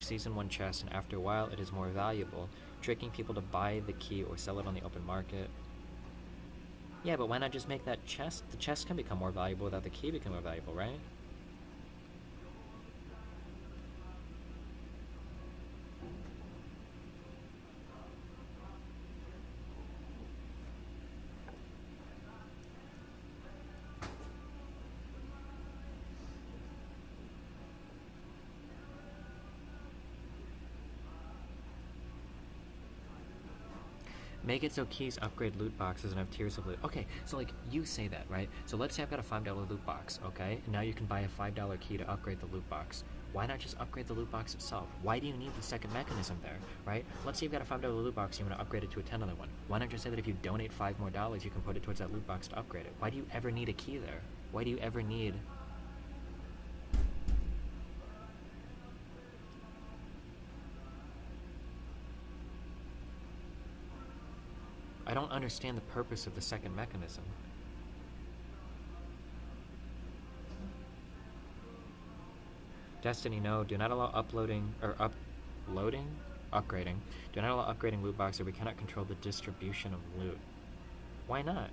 Season 1 chest, and after a while it is more valuable, tricking people to buy the key or sell it on the open market. Yeah, but why not just make that chest? The chest can become more valuable without the key becoming more valuable, right? Make it so keys upgrade loot boxes and have tiers of loot. Okay, so like you say that, right? So let's say I've got a $5 loot box, okay? And now you can buy a $5 key to upgrade the loot box. Why not just upgrade the loot box itself? Why do you need the second mechanism there, right? Let's say you've got a $5 loot box and you want to upgrade it to a $10 one. Why not just say that if you donate $5 more, you can put it towards that loot box to upgrade it? Why do you ever need a key there? Why do you ever need... I don't understand the purpose of the second mechanism. Destiny, no. Do not allow upgrading. Do not allow upgrading loot boxes, or we cannot control the distribution of loot. Why not?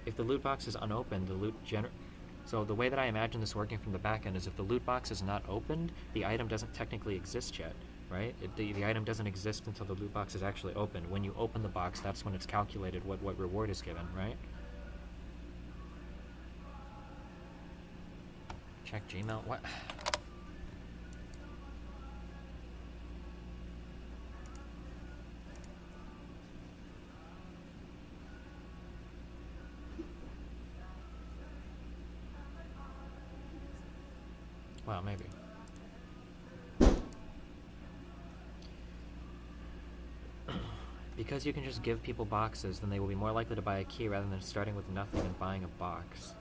If the loot box is unopened, the loot So the way that I imagine this working from the back end is if the loot box is not opened, the item doesn't technically exist yet. Right? The item doesn't exist until the loot box is actually opened. When you open the box, that's when it's calculated what reward is given, right? Check Gmail. What? Well, maybe. Because you can just give people boxes, then they will be more likely to buy a key rather than starting with nothing and buying a box.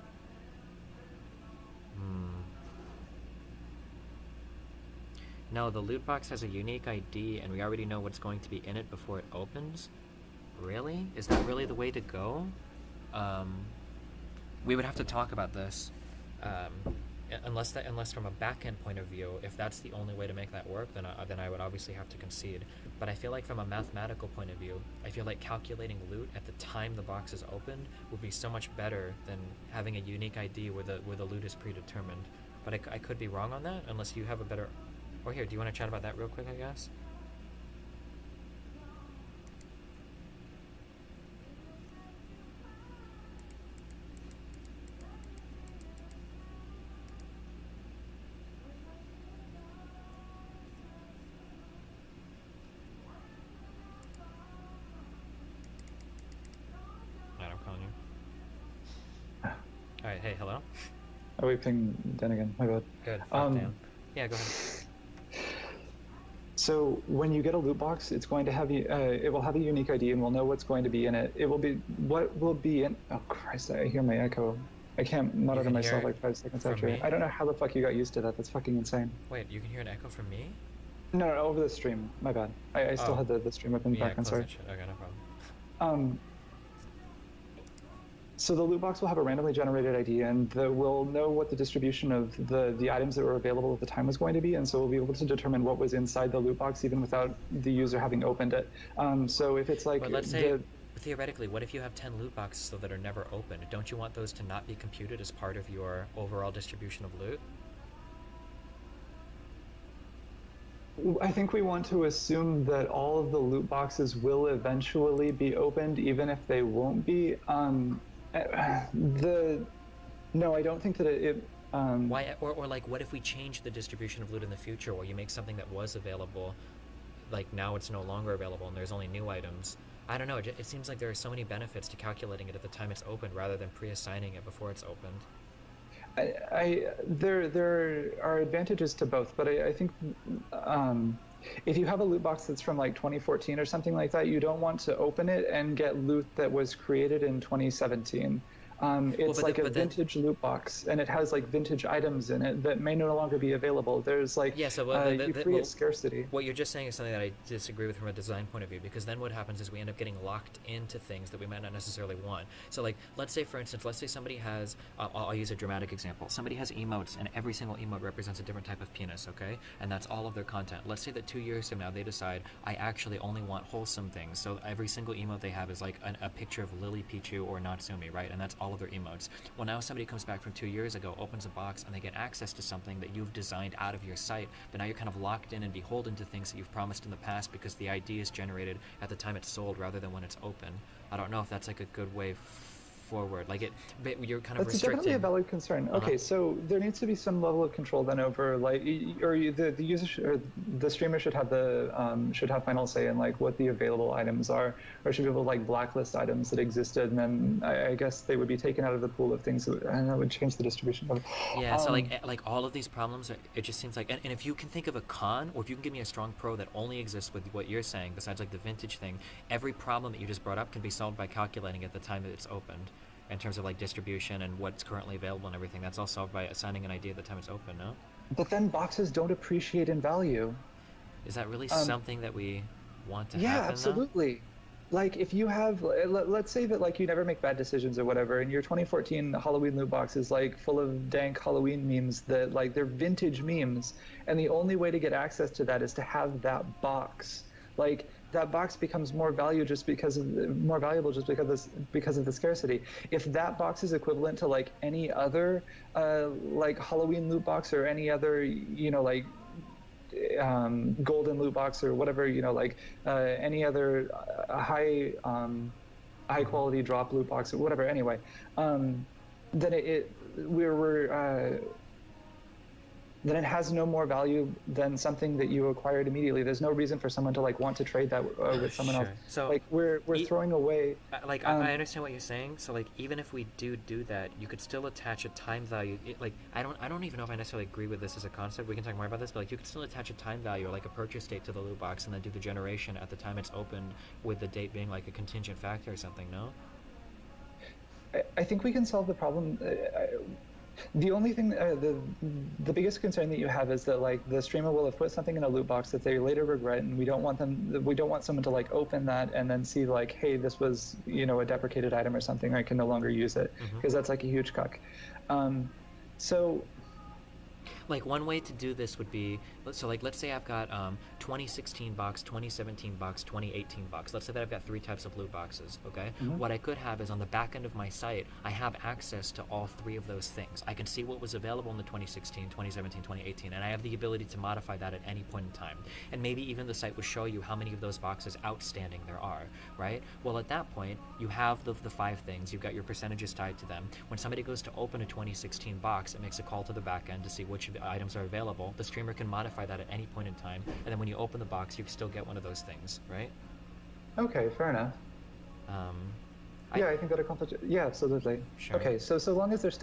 No, the loot box has a unique ID, and we already know what's going to be in it before it opens? Really? Is that really the way to go? We would have to talk about this. Unless from a back-end point of view, if that's the only way to make that work, then I would obviously have to concede. But I feel like from a mathematical point of view, I feel like calculating loot at the time the box is opened would be so much better than having a unique ID where the loot is predetermined. But I could be wrong on that, unless you have a better... Or here, do you want to chat about that real quick, I guess? Alright, hey, hello? Oh, we pinged Dan again. My bad. Good. Dan. Yeah, go ahead. So when you get a loot box, it's going to have it will have a unique ID, and we'll know what's going to be in it. It will be what will be in. Oh Christ! I hear my echo. I can't monitor myself like 5 seconds after. I don't know how the fuck you got used to that. That's fucking insane. Wait, you can hear an echo from me? No, over the stream. My bad. I still had the stream up in the back. I'm sorry. Okay, no problem. So the loot box will have a randomly generated ID, and we'll know what the distribution of the items that were available at the time was going to be, and so we'll be able to determine what was inside the loot box even without the user having opened it. So if it's like... But let's say, theoretically, what if you have 10 loot boxes that are never opened? Don't you want those to not be computed as part of your overall distribution of loot? I think we want to assume that all of the loot boxes will eventually be opened, even if they won't be. No, I don't think that it Why, or like, what if we change the distribution of loot in the future, or you make something that was available, like now it's no longer available and there's only new items? I don't know, it seems like there are so many benefits to calculating it at the time it's opened rather than pre-assigning it before it's opened. There are advantages to both, but I think if you have a loot box that's from like 2014 or something like that, you don't want to open it and get loot that was created in 2017. It's like a vintage loot box, and it has like vintage items in it that may no longer be available. There's like Yeah, so you create scarcity. What you're just saying is something that I disagree with from a design point of view, because then what happens is we end up getting locked into things that we might not necessarily want. So like, let's say for instance, let's say somebody has, I'll use a dramatic example. Somebody has emotes, and every single emote represents a different type of penis, okay? And that's all of their content. Let's say that 2 years from now they decide, I actually only want wholesome things. So every single emote they have is like a picture of Lily Pichu or Natsumi, right? And that's all of their emotes. Well, now somebody comes back from 2 years ago, opens a box, and they get access to something that you've designed out of your site, but now you're kind of locked in and beholden to things that you've promised in the past because the ID is generated at the time it's sold rather than when it's open. I don't know if that's like a good way forward. Like but you're kind of That's restricting. definitely a valid concern. Okay, so there needs to be some level of control then over like, or the user or the streamer should have final say in like what the available items are, or should be able to like blacklist items that existed, and then I guess they would be taken out of the pool of things, and that would change the distribution of it. Yeah, so like all of these problems, it just seems like, and if you can think of a con, or if you can give me a strong pro that only exists with what you're saying, besides like the vintage thing, every problem that you just brought up can be solved by calculating at the time that it's opened. In terms of like distribution and what's currently available and everything, that's all solved by assigning an ID at the time it's open, no? But then boxes don't appreciate in value. Is that really something that we want to happen? Yeah, absolutely. Like if you have, let's say that like you never make bad decisions or whatever, and your 2014 Halloween loot box is like full of dank Halloween memes that like they're vintage memes, and the only way to get access to that is to have that box. Like that box becomes more valuable just because of the scarcity. If that box is equivalent to like any other like Halloween loot box or any other like golden loot box or whatever, like any other high quality drop loot box or whatever, anyway, then then it has no more value than something that you acquired immediately. There's no reason for someone to like want to trade that with someone else. So like we're throwing away. Like I understand what you're saying. So like even if we do that, you could still attach a time value. Like I don't even know if I necessarily agree with this as a concept. We can talk more about this, but like you could still attach a time value or like a purchase date to the loot box and then do the generation at the time it's opened, with the date being like a contingent factor or something. No. I think we can solve the problem. The only thing, the biggest concern that you have is that like the streamer will have put something in a loot box that they later regret, and we don't want someone to like open that and then see like, hey, this was a deprecated item or something, I can no longer use it, because that's like a huge cuck. So like one way to do this would be, so like let's say I've got 2016 box, 2017 box, 2018 box. Let's say that I've got 3 types of loot boxes, okay? What I could have is on the back end of my site, I have access to all 3 of those things. I can see what was available in the 2016, 2017, 2018, and I have the ability to modify that at any point in time. And maybe even the site will show you how many of those boxes outstanding there are, right? Well, at that point, you have the 5 things, you've got your percentages tied to them. When somebody goes to open a 2016 box, it makes a call to the back end to see which items are available. The streamer can modify that at any point in time, and then when you open the box, you can still get one of those things, right? Okay, fair enough. I think that accomplishes. Yeah, absolutely. Sure. Okay, so long as there is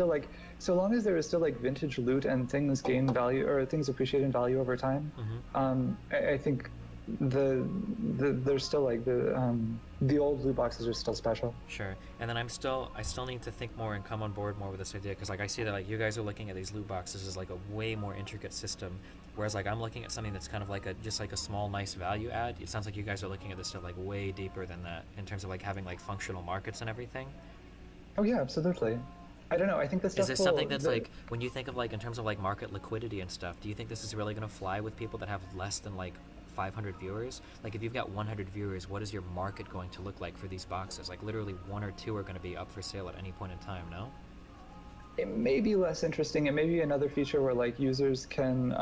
still like vintage loot and things gain value or things appreciate in value over time, I think there's still like the old loot boxes are still special. Sure. And then I still need to think more and come on board more with this idea, because like I see that like you guys are looking at these loot boxes as like a way more intricate system, whereas like I'm looking at something that's kind of like just like a small nice value add. It sounds like you guys are looking at this stuff like way deeper than that in terms of like having like functional markets and everything. Oh yeah, absolutely. I don't know. I think this stuff. Is this something that's like, when you think of like in terms of like market liquidity and stuff, do you think this is really going to fly with people that have less than like 500 viewers? Like if you've got 100 viewers, what is your market going to look like for these boxes? Like literally 1 or 2 are going to be up for sale at any point in time, no? It may be less interesting. It may be another feature where like users can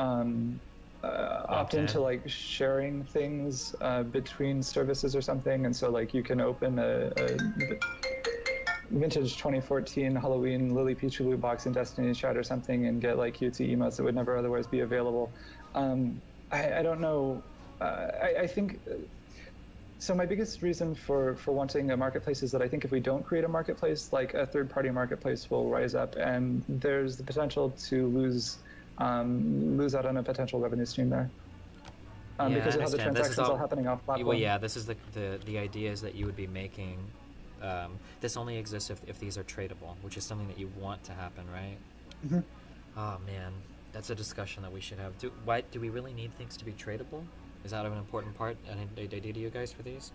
opt into like sharing things between services or something, and so like you can open a vintage 2014 Halloween Lily Pichu loot box in Destiny's Chat or something and get like cutesy emotes that would never otherwise be available. I don't know. I think so. My biggest reason for wanting a marketplace is that I think if we don't create a marketplace, like a third-party marketplace will rise up, and there's the potential to lose out on a potential revenue stream there. Because of how the transactions are happening off platform. Well, yeah, this is the idea is that you would be making this only exists if these are tradable, which is something that you want to happen, right? Mhm. Oh man, that's a discussion that we should have. Why do we really need things to be tradable? Is that an important part, an idea to you guys for these?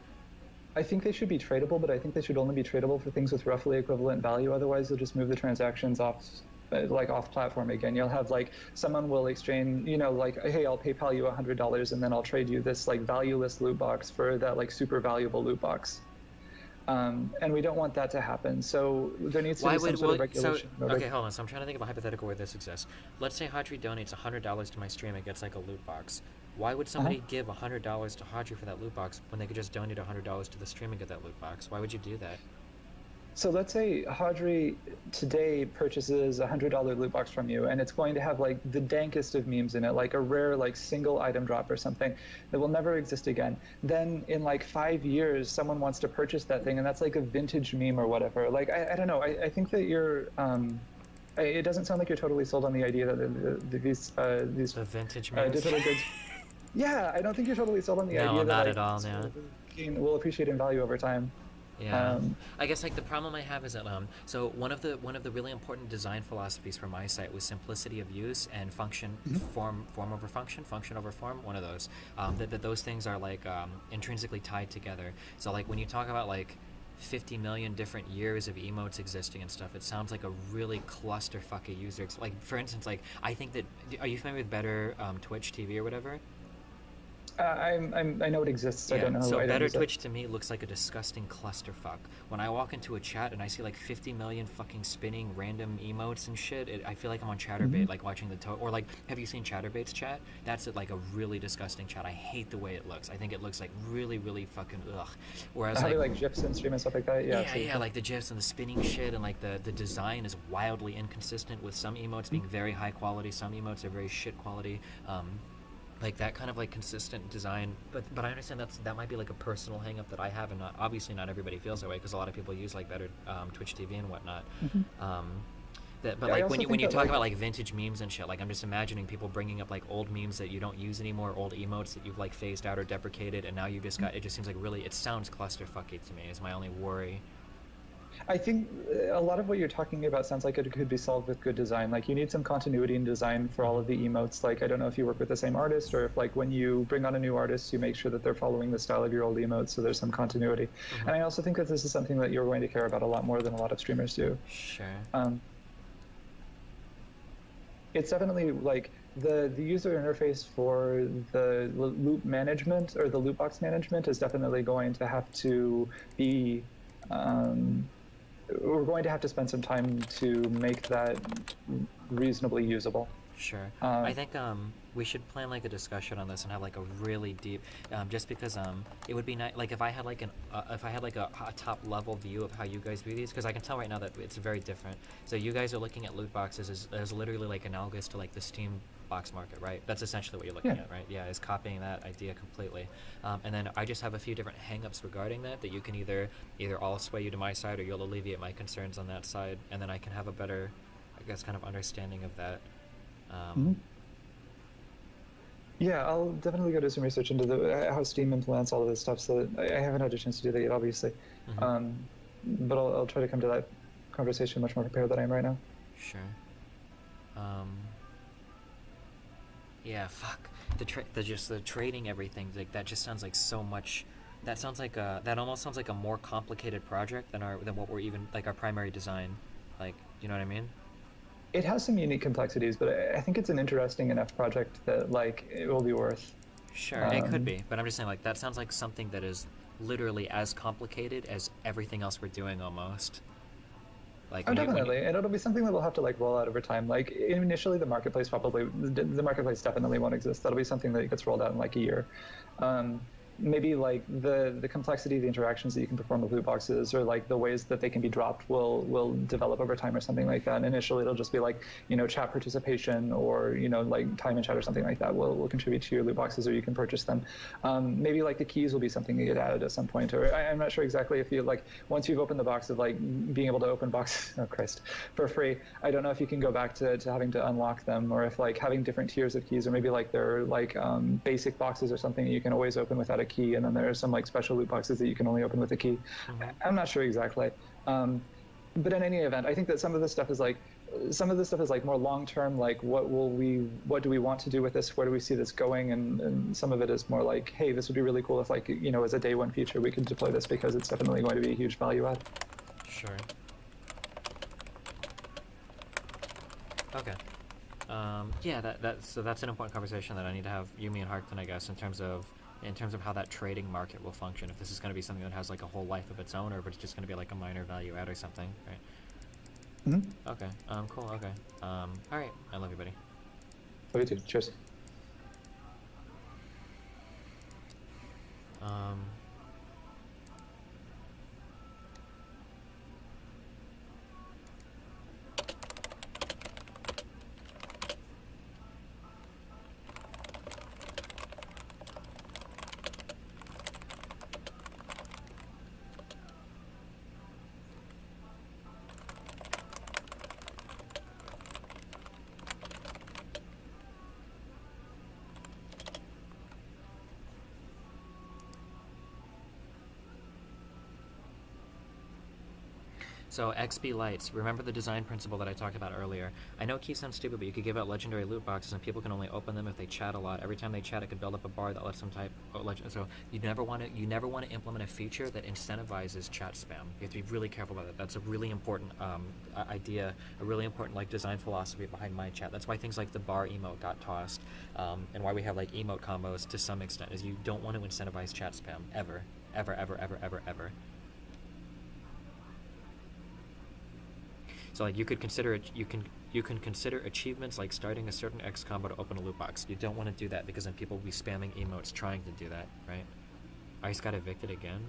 I think they should be tradable, but I think they should only be tradable for things with roughly equivalent value. Otherwise, you'll just move the transactions off, like off platform again. You'll have like someone will exchange, like, hey, I'll PayPal you $100, and then I'll trade you this like valueless loot box for that like super valuable loot box. And we don't want that to happen. So there needs to be some sort of regulation. Okay, hold on. So I'm trying to think of a hypothetical where this exists. Let's say Hadri donates $100 to my stream and gets like a loot box. Why would somebody give $100 to Hadri for that loot box when they could just donate $100 to the stream and get that loot box? Why would you do that? So let's say Hadri today purchases a $100 loot box from you, and it's going to have like the dankest of memes in it, like a rare like single item drop or something that will never exist again. Then in like 5 years, someone wants to purchase that thing, and that's like a vintage meme or whatever. Like I don't know. I think that you're. It doesn't sound like you're totally sold on the idea that these the vintage memes. Digital goods. Yeah, I don't think you're totally sold on the idea No, that not at all. No. Will appreciate in value over time. Yeah, I guess like the problem I have is that so one of the really important design philosophies for my site was simplicity of use and function form over function over form, one of those that those things are like intrinsically tied together. So like when you talk about like 50 million different years of emotes existing and stuff, it sounds like a really clusterfuck of user. Like for instance, like I think that, are you familiar with Better Twitch TV or whatever? I know it exists. So I don't know. So Better Twitch to me looks like a disgusting clusterfuck. When I walk into a chat and I see like 50 million fucking spinning random emotes and shit, I feel like I'm on ChatterBait, like watching or like, have you seen ChatterBait's chat? That's like a really disgusting chat. I hate the way it looks. I think it looks like really, really fucking ugh. Whereas like GIFs and stream and stuff like that. Yeah, like the GIFs and the spinning shit, and like the design is wildly inconsistent, with some emotes being very high quality, some emotes are very shit quality. Like that kind of like consistent design, but I understand that might be like a personal hang up that I have, and obviously not everybody feels that way, because a lot of people use like Better Twitch TV and whatnot. But like when you talk about like vintage memes and shit, like I'm just imagining people bringing up like old memes that you don't use anymore, old emotes that you've like phased out or deprecated, and now you just got, it just seems like really, it sounds clusterfucky to me, is my only worry. I think a lot of what you're talking about sounds like it could be solved with good design. Like you need some continuity in design for all of the emotes. Like I don't know if you work with the same artist, or if like when you bring on a new artist, you make sure that they're following the style of your old emotes, so there's some continuity. And I also think that this is something that you're going to care about a lot more than a lot of streamers do. Sure. It's definitely like the user interface for the loot management, or the loot box management, is definitely going to have to be we're going to have to spend some time to make that reasonably usable. Sure. I think we should plan like a discussion on this and have like a really deep, just because it would be nice, like if I had like a top level view of how you guys view these, because I can tell right now that it's very different. So you guys are looking at loot boxes as literally like analogous to like the Steam box market, right? That's essentially what you're looking at, right? Yeah, is copying that idea completely. And then I just have a few different hang-ups regarding that you can either I'll sway you to my side, or you'll alleviate my concerns on that side, and then I can have a better, I guess, kind of understanding of that. Yeah, I'll definitely go do some research into how Steam implements all of this stuff. So I haven't had a chance to do that yet, obviously. But I'll try to come to that conversation much more prepared than I am right now. Sure. Yeah, fuck. The trading everything, like that just sounds like so much. That sounds like that almost sounds like a more complicated project than what we're even like our primary design. Like, you know what I mean? It has some unique complexities, but I think it's an interesting enough project that like it will be worth. Sure, it could be, but I'm just saying like that sounds like something that is literally as complicated as everything else we're doing almost. Like definitely, and it'll be something that we'll have to like roll out over time. Like initially, the marketplace definitely won't exist. That'll be something that gets rolled out in like a year. Maybe like the complexity of the interactions that you can perform with loot boxes, or like the ways that they can be dropped, will develop over time, or something like that. And initially it'll just be like, chat participation, or like time in chat or something like that will contribute to your loot boxes, or you can purchase them. Maybe like the keys will be something that get added at some point, or I'm not sure exactly if you like once you've opened the box of like being able to open boxes for free. I don't know if you can go back to having to unlock them, or if like having different tiers of keys, or maybe like they're like basic boxes or something that you can always open without a key, and then there are some like special loot boxes that you can only open with a key. I'm not sure exactly. But in any event, I think that some of this stuff is like more long term, like what do we want to do with this, where do we see this going, and some of it is more like, hey, this would be really cool if, like, you know, as a day one feature we could deploy this because it's definitely going to be a huge value add. Sure. Okay. Yeah, that's an important conversation that I need to have Yumi and Harkton, I guess, in terms of how that trading market will function. If this is going to be something that has like a whole life of its own, or if it's just going to be like a minor value add or something, right? Okay. Cool. Okay. All right. I love you, buddy. Love you too. Cheers. So XP lights, remember the design principle that I talked about earlier. I know it keeps sounds stupid, but you could give out legendary loot boxes and people can only open them if they chat a lot. Every time they chat, it could build up a bar that lets them type. So you never want to implement a feature that incentivizes chat spam. You have to be really careful about that. That's a really important idea, a really important like design philosophy behind my chat. That's why things like the bar emote got tossed, and why we have like emote combos to some extent. Is you don't want to incentivize chat spam ever. So like you could consider it, you can consider achievements like starting a certain X combo to open a loot box. You don't want to do that because then people will be spamming emotes trying to do that, right? Ice got evicted again.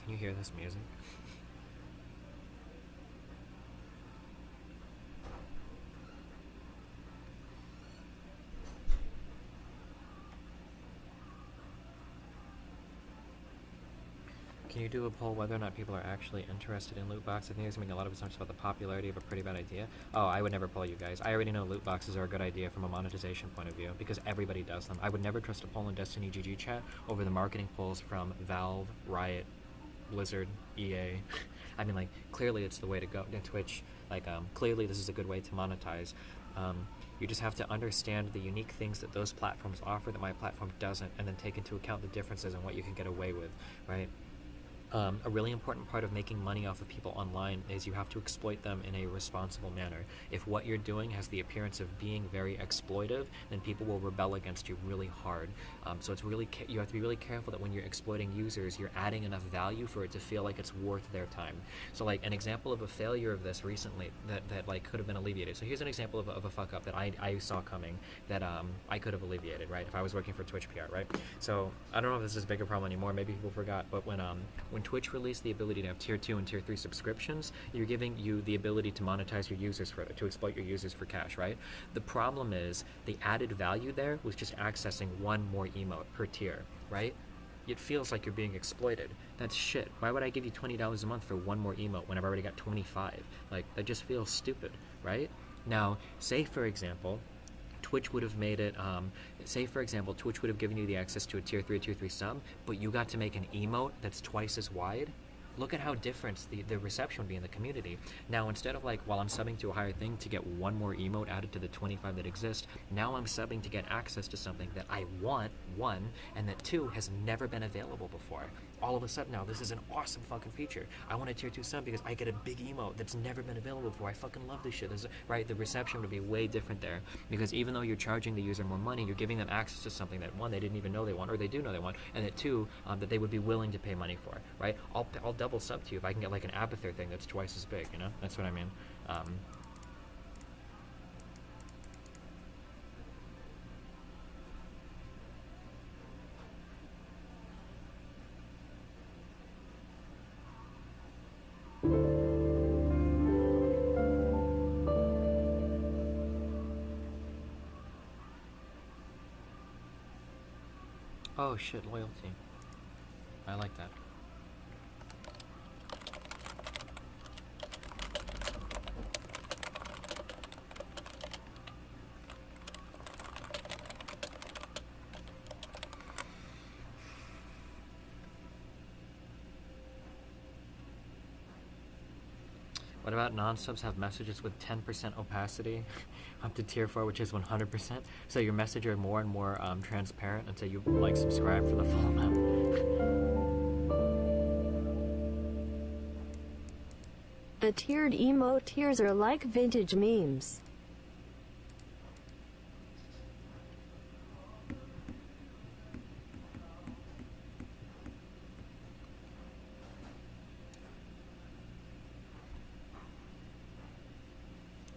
Can you hear this music? Can you do a poll whether or not people are actually interested in loot boxes? I think there's making a lot of assumptions about the popularity of a pretty bad idea. Oh, I would never poll you guys. I already know loot boxes are a good idea from a monetization point of view because everybody does them. I would never trust a poll in Destiny GG chat over the marketing polls from Valve, Riot, Blizzard, EA. I mean, like, clearly it's the way to go. Twitch, like, clearly this is a good way to monetize. You just have to understand the unique things that those platforms offer that my platform doesn't, and then take into account the differences and what you can get away with, right? A really important part of making money off of people online is you have to exploit them in a responsible manner. If what you're doing has the appearance of being very exploitive, then people will rebel against you really hard. So it's really you have to be really careful that when you're exploiting users, you're adding enough value for it to feel like it's worth their time. So like an example of a failure of this recently that like could have been alleviated. So here's an example of a fuck up that I saw coming that I could have alleviated, right? If I was working for Twitch PR, right? So I don't know if this is a bigger problem anymore. Maybe people forgot, but when Twitch released the ability to have tier 2 and tier 3 subscriptions, you're giving you the ability to monetize your users further, to exploit your users for cash, right? The problem is the added value there was just accessing one more emote per tier, right? It feels like you're being exploited. That's shit. Why would I give you $20 a month for one more emote when I've already got 25? Like, that just feels stupid, right? Now, say for example, Twitch would have made it, Twitch would have given you the access to a tier 3 sub, but you got to make an emote that's twice as wide. Look at how different the reception would be in the community. Now, instead of like, while I'm subbing to a higher thing to get one more emote added to the 25 that exist, now I'm subbing to get access to something that I want, one, and that two, has never been available before. All of a sudden now, this is an awesome fucking feature. I want a tier 2 sub because I get a big emote that's never been available before. I fucking love this shit. Right? The reception would be way different there. Because even though you're charging the user more money, you're giving them access to something that, one, they didn't even know they want, or they do know they want, and that two, that they would be willing to pay money for, right? I'll double sub to you if I can get like an Abathur thing that's twice as big, you know? That's what I mean. Oh shit, loyalty. I like that. What about non-subs have messages with 10% opacity up to tier 4, which is 100%? So your message are more and more transparent until you like subscribe for the full amount. The tiered emo tiers are like vintage memes.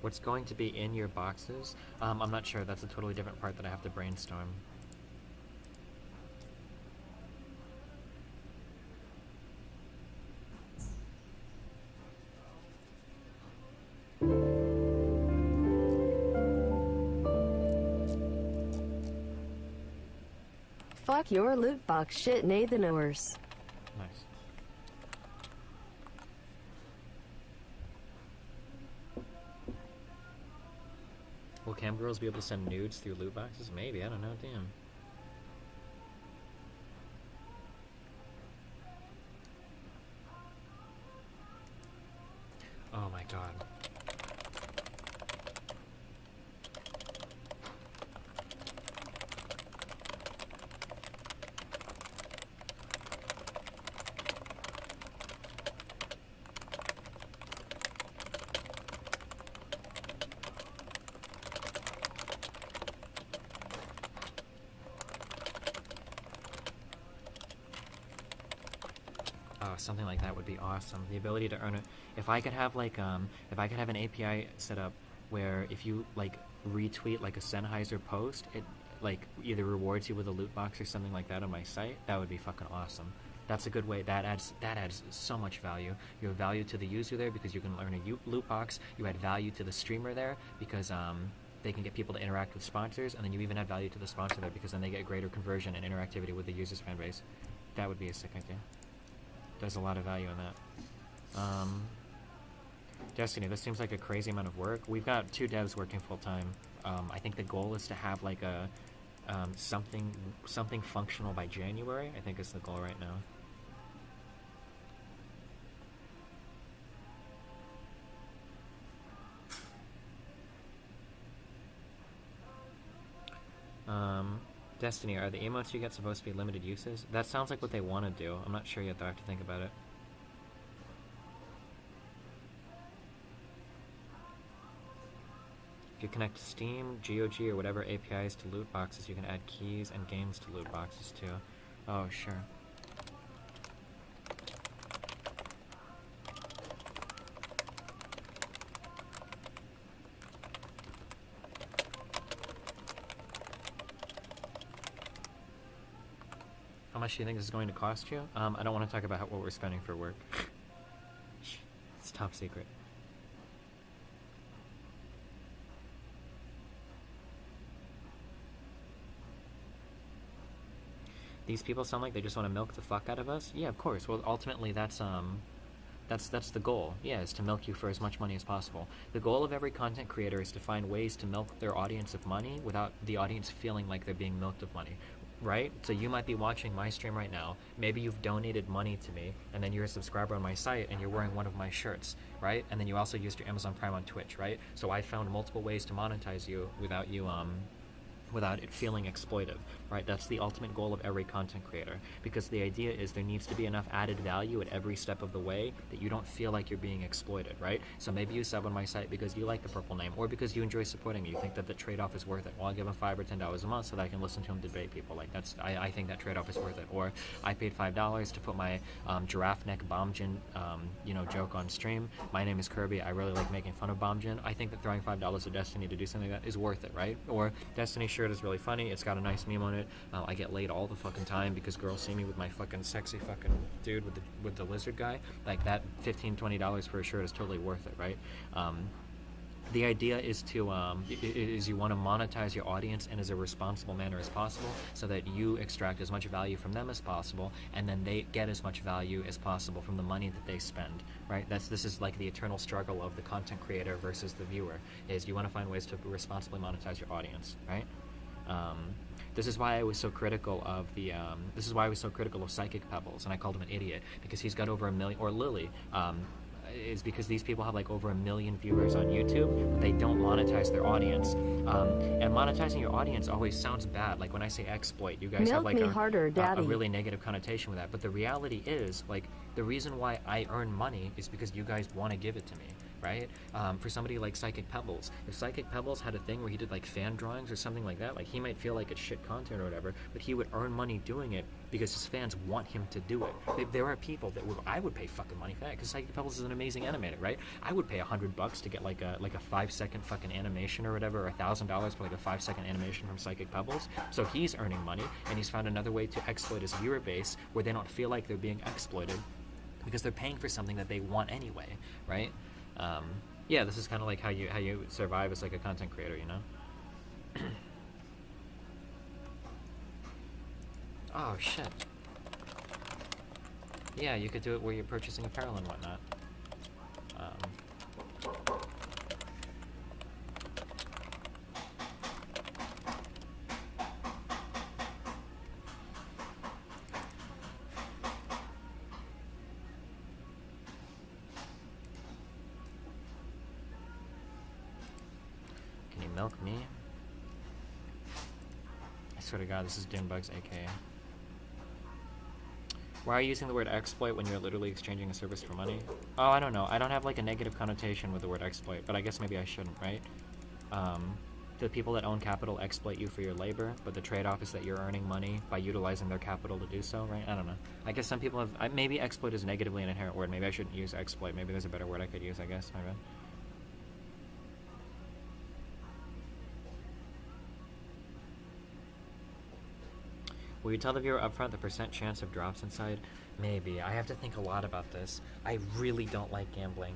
What's going to be in your boxes? I'm not sure. That's a totally different part that I have to brainstorm. Fuck your loot box shit, Nathanors. Nice. Will cam girls be able to send nudes through loot boxes? Maybe, I don't know, damn. Oh my god. Something like that would be awesome. The ability to earn it. If I could have like if I could have an API set up where if you like retweet like a Sennheiser post, it like either rewards you with a loot box or something like that on my site, that would be fucking awesome. That's a good way. That adds so much value. You have value to the user there because you can earn a loot box. You add value to the streamer there because they can get people to interact with sponsors, and then you even add value to the sponsor there because then they get greater conversion and interactivity with the user's fan base. That would be a sick idea. There's a lot of value in that. Destiny, this seems like a crazy amount of work. We've got 2 devs working full time. I think the goal is to have like a something functional by January. I think is the goal right now. Destiny, are the emotes you get supposed to be limited uses? That sounds like what they want to do. I'm not sure yet, though. I have to think about it. If you connect Steam, GOG, or whatever APIs to loot boxes, you can add keys and games to loot boxes, too. Oh, sure. How much do you think this is going to cost you? I don't want to talk about what we're spending for work. It's top secret. These people sound like they just want to milk the fuck out of us? Yeah, of course. Well, ultimately, that's the goal. Yeah, is to milk you for as much money as possible. The goal of every content creator is to find ways to milk their audience of money without the audience feeling like they're being milked of money. Right? So you might be watching my stream right now. Maybe you've donated money to me, and then you're a subscriber on my site, and you're wearing one of my shirts, right? And then you also used your Amazon Prime on Twitch, right? So I found multiple ways to monetize you without it feeling exploitive, right? That's the ultimate goal of every content creator, because the idea is there needs to be enough added value at every step of the way that you don't feel like you're being exploited, right? So maybe you sub on my site because you like the purple name, or because you enjoy supporting me. You think that the trade-off is worth it. Well, I'll give him $5 or $10 a month so that I can listen to him debate people. Like I think that trade-off is worth it. Or I paid $5 to put my giraffe neck Bombjin, joke on stream. My name is Kirby. I really like making fun of Bombjin. I think that throwing $5 at Destiny to do something like that is worth it, right? Or Destiny shirt is really funny. It's got a nice meme on it. I get laid all the fucking time because girls see me with my fucking sexy fucking dude with the lizard guy. Like that $15-$20 for a shirt is totally worth it, right? The idea is to you want to monetize your audience in as a responsible manner as possible, so that you extract as much value from them as possible, and then they get as much value as possible from the money that they spend, right? This is like the eternal struggle of the content creator versus the viewer. Is you want to find ways to responsibly monetize your audience, right? This is why I was so critical of Psychic Pebbles, and I called him an idiot because he's got over 1 million, or Lily. is because these people have like over 1 million viewers on YouTube, but they don't monetize their audience. And monetizing your audience always sounds bad. Like when I say exploit, you guys have Milk like me harder, a Daddy. really negative connotation with that. But the reality is, like, the reason why I earn money is because you guys want to give it to me, right? For somebody like Psychic Pebbles, if Psychic Pebbles had a thing where he did like fan drawings or something like that, like he might feel like it's shit content or whatever, but he would earn money doing it because his fans want him to do it. There are people that I would pay fucking money for that, because Psychic Pebbles is an amazing animator, right? I would pay $100 to get like a 5-second fucking animation or whatever, or $1,000 for like a 5-second animation from Psychic Pebbles. So he's earning money, and he's found another way to exploit his viewer base where they don't feel like they're being exploited because they're paying for something that they want anyway, right? Yeah, this is kind of like how you survive as like a content creator, you know? Oh shit. Yeah, you could do it where you're purchasing apparel and whatnot. Can you milk me? I swear to God, this is Doombugs, aka. Why are you using the word exploit when you're literally exchanging a service for money? Oh, I don't know. I don't have like a negative connotation with the word exploit, but I guess maybe I shouldn't, right? The people that own capital exploit you for your labor, but the trade-off is that you're earning money by utilizing their capital to do so, right? I don't know. I guess some people have... maybe exploit is negatively an inherent word. Maybe I shouldn't use exploit. Maybe there's a better word I could use, I guess. My bad. Will you tell the viewer upfront the percent chance of drops inside? Maybe. I have to think a lot about this. I really don't like gambling.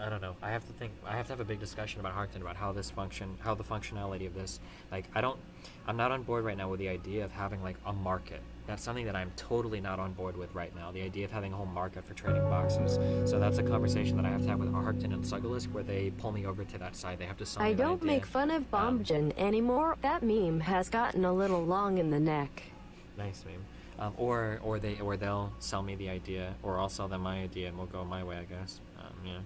I don't know. I have to have a big discussion about Harkton about how the functionality of this. Like, I'm not on board right now with the idea of having like a market. That's something that I'm totally not on board with right now. The idea of having a whole market for trading boxes. So that's a conversation that I have to have with Harkton and Sugalisk, where they pull me over to that side. They have to sell me I that don't idea. make fun of Bombgen anymore. That meme has gotten a little long in the neck. Nice meme. Or they'll sell me the idea, or I'll sell them my idea, and we'll go my way, I guess. Yeah.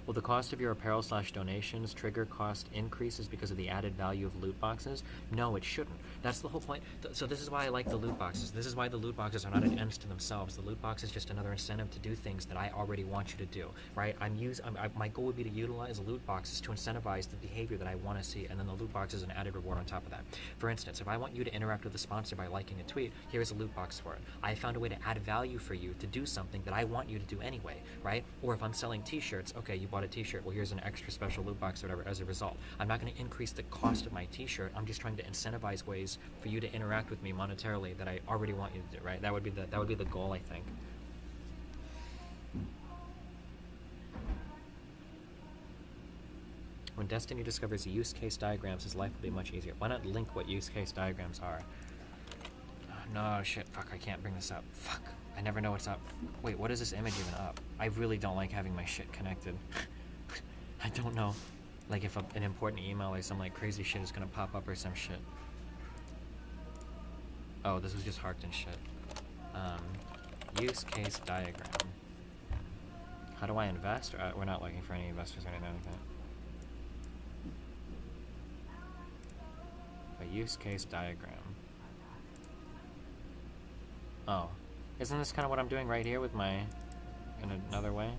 Will the cost of your apparel/donations trigger cost increases because of the added value of loot boxes? No, it shouldn't. That's the whole point. So this is why I like the loot boxes. This is why the loot boxes are not an end to themselves. The loot box is just another incentive to do things that I already want you to do, right? My goal would be to utilize loot boxes to incentivize the behavior that I want to see, and then the loot box is an added reward on top of that. For instance, if I want you to interact with the sponsor by liking a tweet, here's a loot box for it. I found a way to add value for you to do something that I want you to do anyway, right? Or if I'm selling t-shirts, okay, you bought a t-shirt, well here's an extra special loot box or whatever as a result. I'm not going to increase the cost of my t-shirt, I'm just trying to incentivize ways for you to interact with me monetarily that I already want you to do, right? That would be the goal, I think. When Destiny discovers use case diagrams, his life will be much easier. Why not link what use case diagrams are? No, shit, fuck, I can't bring this up. Fuck, I never know what's up. Wait, what is this image even up? I really don't like having my shit connected. I don't know. Like if an important email or some like crazy shit is gonna pop up or some shit. Oh, this was just Harkton shit. Use case diagram. How do I invest? We're not looking for any investors or anything like that. A use case diagram. Oh. Isn't this kind of what I'm doing right here with my... in another way?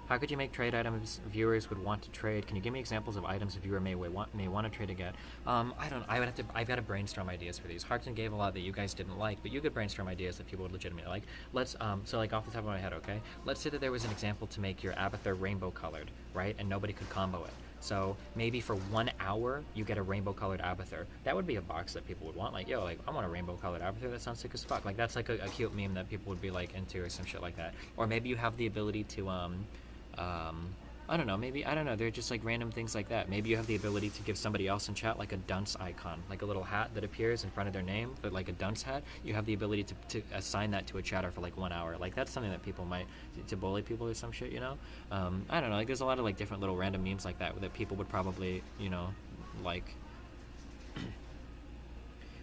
How could you make trade items viewers would want to trade? Can you give me examples of items a viewer may want to trade to get? I've got to brainstorm ideas for these. Harkton gave a lot that you guys didn't like, but you could brainstorm ideas that people would legitimately like. Let's, so like off the top of my head, okay? Let's say that there was an example to make your Abathur rainbow colored, right? And nobody could combo it. So maybe for 1 hour, you get a rainbow colored Abathur. That would be a box that people would want. Like, yo, like, I want a rainbow colored Abathur. That sounds sick as fuck. Like, that's like a cute meme that people would be like into or some shit like that. Or maybe you have the ability to, I don't know, maybe, I don't know, they're just like random things like that. Maybe you have the ability to give somebody else in chat like a dunce icon, like a little hat that appears in front of their name, but like a dunce hat. You have the ability to assign that to a chatter for like 1 hour. Like that's something that people might, to bully people or some shit, you know? I don't know, like there's a lot of like different little random memes like that people would probably, you know, like.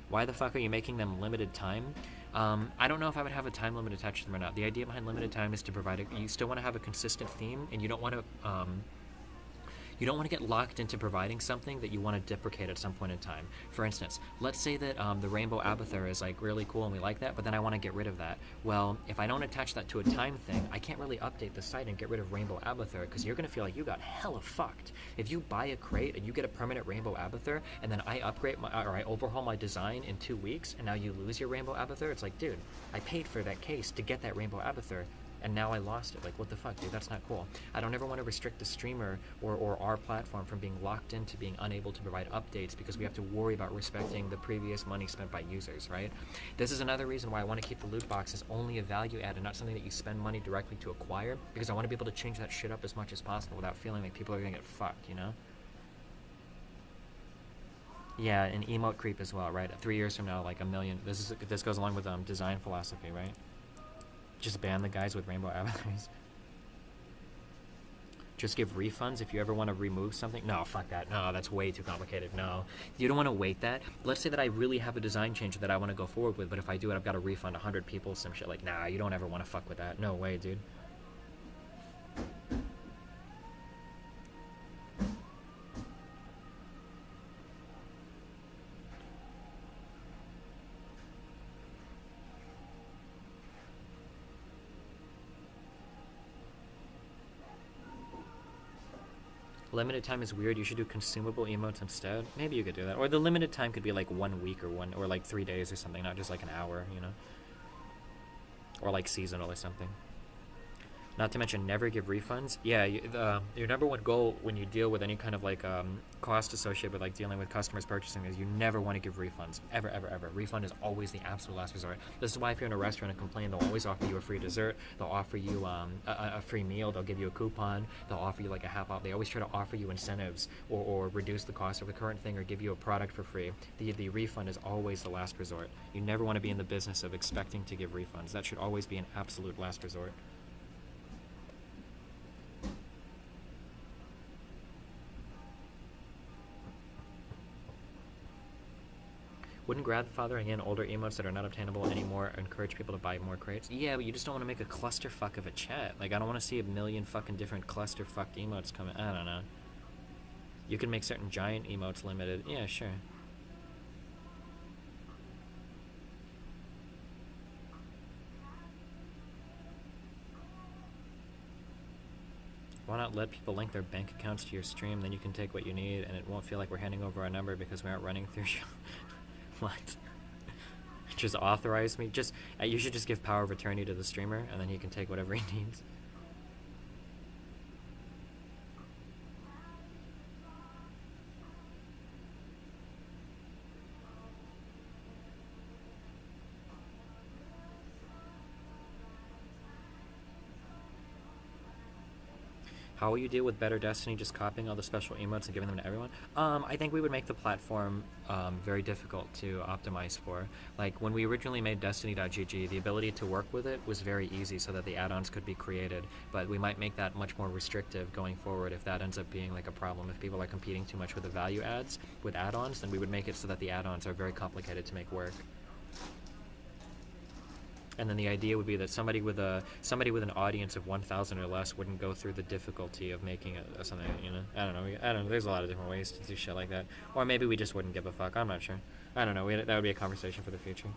Why the fuck are you making them limited time? I don't know if I would have a time limit attached to them or not. The idea behind limited time is to provide you still want to have a consistent theme, and you don't want to get locked into providing something that you want to deprecate at some point in time. For instance, let's say that the rainbow abathur is like really cool and we like that, but then I want to get rid of that. Well, if I don't attach that to a time thing, I can't really update the site and get rid of rainbow abathur, because you're going to feel like you got hella fucked. If you buy a crate and you get a permanent rainbow abathur, and then I upgrade or I overhaul my design in 2 weeks, and now you lose your rainbow abathur, it's like, dude, I paid for that case to get that rainbow abathur, and now I lost it. Like, what the fuck, dude? That's not cool. I don't ever want to restrict the streamer or our platform from being locked into being unable to provide updates because we have to worry about respecting the previous money spent by users, right? This is another reason why I want to keep the loot boxes only a value add and not something that you spend money directly to acquire, because I want to be able to change that shit up as much as possible without feeling like people are going to get fucked, you know? Yeah, and emote creep as well, right? 3 years from now, like 1 million. This goes along with design philosophy, right? Just ban the guys with rainbow avatars. Just give refunds if you ever want to remove something. No, fuck that. No, that's way too complicated. No, you don't want to wait that. Let's say that I really have a design change that I want to go forward with, but if I do it, I've got to refund 100 people some shit. Like, nah, you don't ever want to fuck with that. No way, dude. Limited time is weird. You should do consumable emotes instead. Maybe you could do that. Or the limited time could be like 1 week or like 3 days or something, not just like an hour, you know? Or like seasonal or something. Not to mention never give refunds. Yeah, your number one goal when you deal with any kind of like cost associated with like dealing with customers purchasing is you never want to give refunds. Ever, ever, ever. Refund is always the absolute last resort. This is why if you're in a restaurant and complain, they'll always offer you a free dessert. They'll offer you a free meal. They'll give you a coupon. They'll offer you like a half off. They always try to offer you incentives or reduce the cost of the current thing or give you a product for free. The refund is always the last resort. You never want to be in the business of expecting to give refunds. That should always be an absolute last resort. Wouldn't grandfathering in older emotes that are not obtainable anymore encourage people to buy more crates? Yeah, but you just don't want to make a clusterfuck of a chat. Like, I don't want to see a million fucking different clusterfucked emotes coming. I don't know. You can make certain giant emotes limited. Yeah, sure. Why not let people link their bank accounts to your stream? Then you can take what you need, and it won't feel like we're handing over our number because we aren't running through. What? Just authorize me? You should just give power of attorney to the streamer, and then he can take whatever he needs. How will you deal with Better Destiny just copying all the special emotes and giving them to everyone? I think we would make the platform very difficult to optimize for. Like, when we originally made Destiny.gg, the ability to work with it was very easy so that the add-ons could be created, but we might make that much more restrictive going forward if that ends up being like a problem. If people are competing too much with the value adds with add-ons, then we would make it so that the add-ons are very complicated to make work. And then the idea would be that somebody with an audience of 1,000 or less wouldn't go through the difficulty of making it something, you know. I don't know. There's a lot of different ways to do shit like that. Or maybe we just wouldn't give a fuck. I'm not sure. I don't know. That would be a conversation for the future.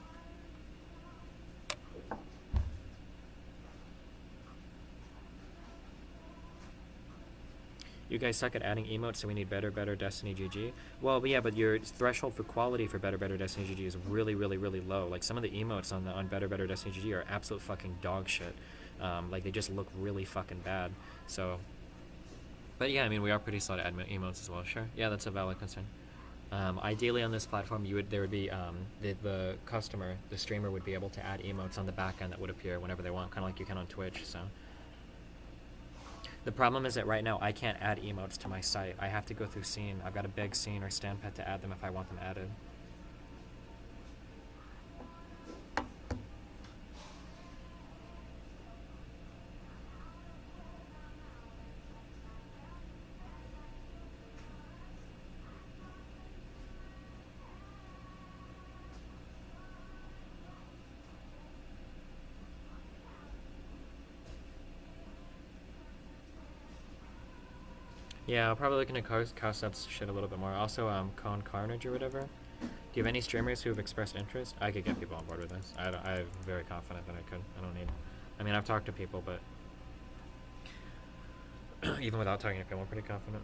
You guys suck at adding emotes, so we need Better Destiny GG. Well, but yeah, but your threshold for quality for Better Destiny GG is really, really, really low. Like, some of the emotes on Better Destiny GG are absolute fucking dog shit. Like, they just look really fucking bad. So, but yeah, I mean, we are pretty slow to add emotes as well. Sure, yeah, that's a valid concern. Ideally, on this platform, there would be the customer, the streamer, would be able to add emotes on the back end that would appear whenever they want, kind of like you can on Twitch. So. The problem is that right now I can't add emotes to my site. I have to go through Scene. I've got to beg Scene or StanPet to add them if I want them added. Yeah, I'll probably look into Cosup's shit a little bit more. Also, Cone Carnage or whatever. Do you have any streamers who have expressed interest? I could get people on board with this. I'm very confident that I could. I don't need... I mean, I've talked to people, but... even without talking to people, I'm pretty confident.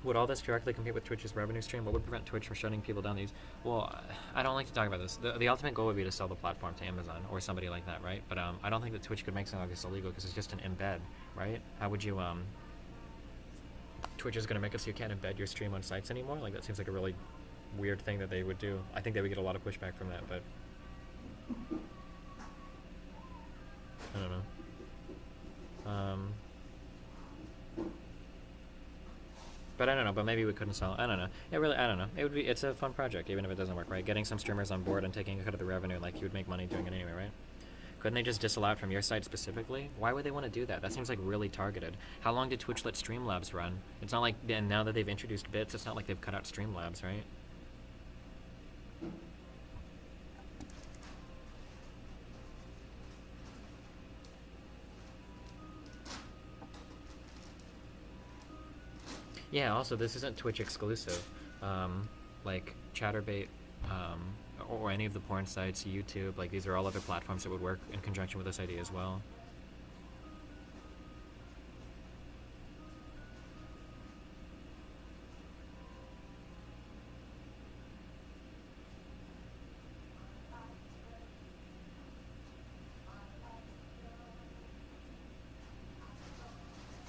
Would all this directly compete with Twitch's revenue stream? What would prevent Twitch from shutting people down these? Well, I don't like to talk about this. The ultimate goal would be to sell the platform to Amazon or somebody like that, right? But I don't think that Twitch could make something like this illegal because it's just an embed, right? How would you... Twitch is going to make it so you can't embed your stream on sites anymore? Like, that seems like a really weird thing that they would do. I think they would get a lot of pushback from that, but... I don't know. But I don't know, but maybe we couldn't sell... I don't know. Yeah, really, I don't know. It's a fun project, even if it doesn't work, right? Getting some streamers on board and taking a cut of the revenue, like, you would make money doing it anyway, right? Couldn't they just disallow it from your site specifically? Why would they want to do that? That seems like really targeted. How long did Twitch let Streamlabs run? It's not like, and now that they've introduced bits, it's not like they've cut out Streamlabs, right? Yeah, also, this isn't Twitch exclusive. Like, Chatterbait, or any of the porn sites, YouTube, like, these are all other platforms that would work in conjunction with this idea as well.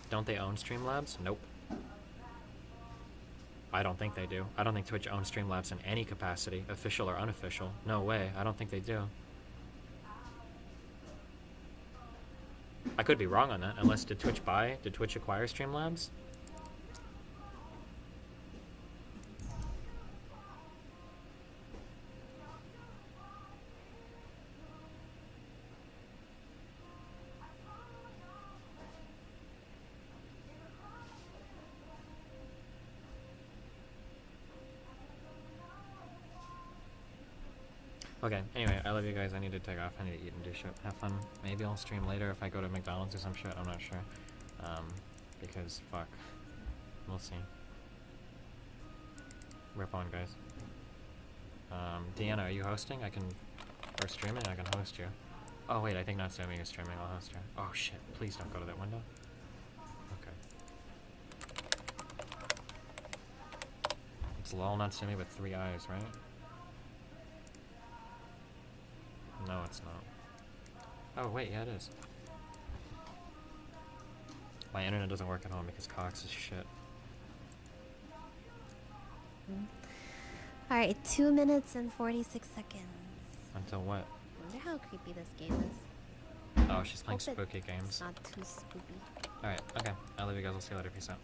Don't they own Streamlabs? Nope. I don't think they do. I don't think Twitch owns Streamlabs in any capacity, official or unofficial. No way. I don't think they do. I could be wrong on that, unless did Twitch acquire Streamlabs? Okay, anyway, I love you guys. I need to take off. I need to eat and do shit. Have fun. Maybe I'll stream later if I go to McDonald's or some shit. I'm not sure. Because, fuck. We'll see. Rip on, guys. Deanna, are you hosting? Or streaming? I can host you. Oh, wait, I think Natsumi is streaming. I'll host you. Oh, shit. Please don't go to that window. Okay. It's lol Natsumi with 3 eyes, right? No, it's not. Oh, wait, yeah, it is. My internet doesn't work at home because Cox is shit. Alright, 2 minutes and 46 seconds. Until what? I wonder how creepy this game is. Oh, she's playing Hope spooky games. It's not too spooky. Alright, okay. I love you guys. I'll see you later. Peace out.